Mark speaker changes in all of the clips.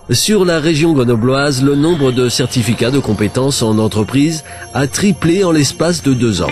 Speaker 1: Sur la région grenobloise, le nombre de certificats de compétences en entreprise a triplé en l'espace de 2 ans.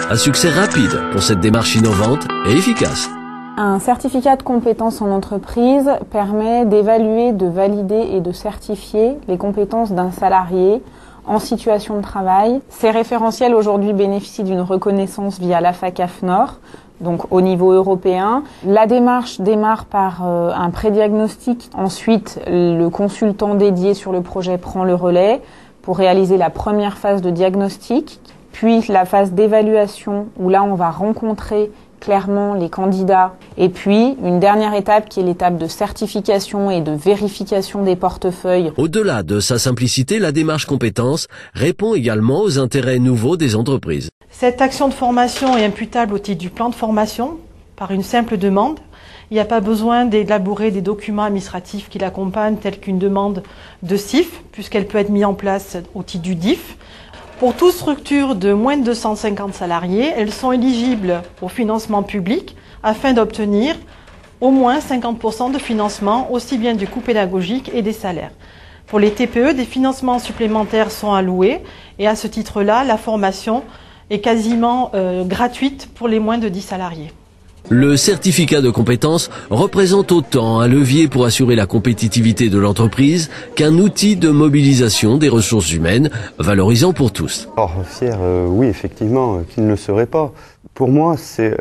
Speaker 1: Un succès rapide pour cette démarche innovante et efficace.
Speaker 2: Un certificat de compétences en entreprise permet d'évaluer, de valider et de certifier les compétences d'un salarié en situation de travail. Ces référentiels aujourd'hui bénéficient d'une reconnaissance via l'AFAC-AFNOR, donc au niveau européen. La démarche démarre par un prédiagnostic. Ensuite, le consultant dédié sur le projet prend le relais pour réaliser la première phase de diagnostic, puis la phase d'évaluation où là on va rencontrer clairement les candidats, et puis une dernière étape qui est l'étape de certification et de vérification des portefeuilles.
Speaker 1: Au-delà de sa simplicité, la démarche compétences répond également aux intérêts nouveaux des entreprises.
Speaker 3: Cette action de formation est imputable au titre du plan de formation par une simple demande. Il n'y a pas besoin d'élaborer des documents administratifs qui l'accompagnent, tels qu'une demande de CIF, puisqu'elle peut être mise en place au titre du DIF. Pour toute structure de moins de 250 salariés, elles sont éligibles au financement public afin d'obtenir au moins 50% de financement, aussi bien du coût pédagogique et des salaires. Pour les TPE, des financements supplémentaires sont alloués et à ce titre-là, la formation est quasiment gratuite pour les moins de 10 salariés.
Speaker 1: Le certificat de compétences représente autant un levier pour assurer la compétitivité de l'entreprise qu'un outil de mobilisation des ressources humaines valorisant pour tous.
Speaker 4: Alors, fier, oui, effectivement, qu'il ne le serait pas. Pour moi, c'est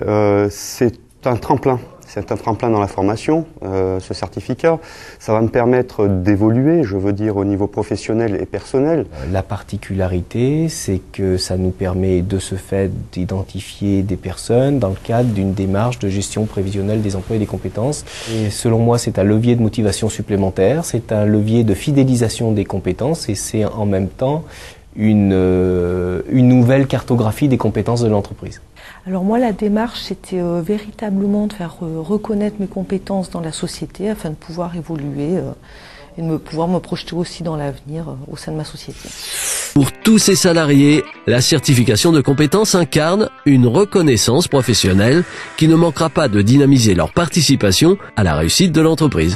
Speaker 4: un tremplin. C'est un tremplin dans la formation, ce certificat. Ça va me permettre d'évoluer, je veux dire, au niveau professionnel et personnel.
Speaker 5: La particularité, c'est que ça nous permet de ce fait d'identifier des personnes dans le cadre d'une démarche de gestion prévisionnelle des emplois et des compétences. Et selon moi, c'est un levier de motivation supplémentaire, c'est un levier de fidélisation des compétences et c'est en même temps une nouvelle cartographie des compétences de l'entreprise.
Speaker 6: Alors moi, la démarche, c'était véritablement de faire reconnaître mes compétences dans la société afin de pouvoir évoluer et de pouvoir me projeter aussi dans l'avenir au sein de ma société.
Speaker 1: Pour tous ces salariés, la certification de compétences incarne une reconnaissance professionnelle qui ne manquera pas de dynamiser leur participation à la réussite de l'entreprise.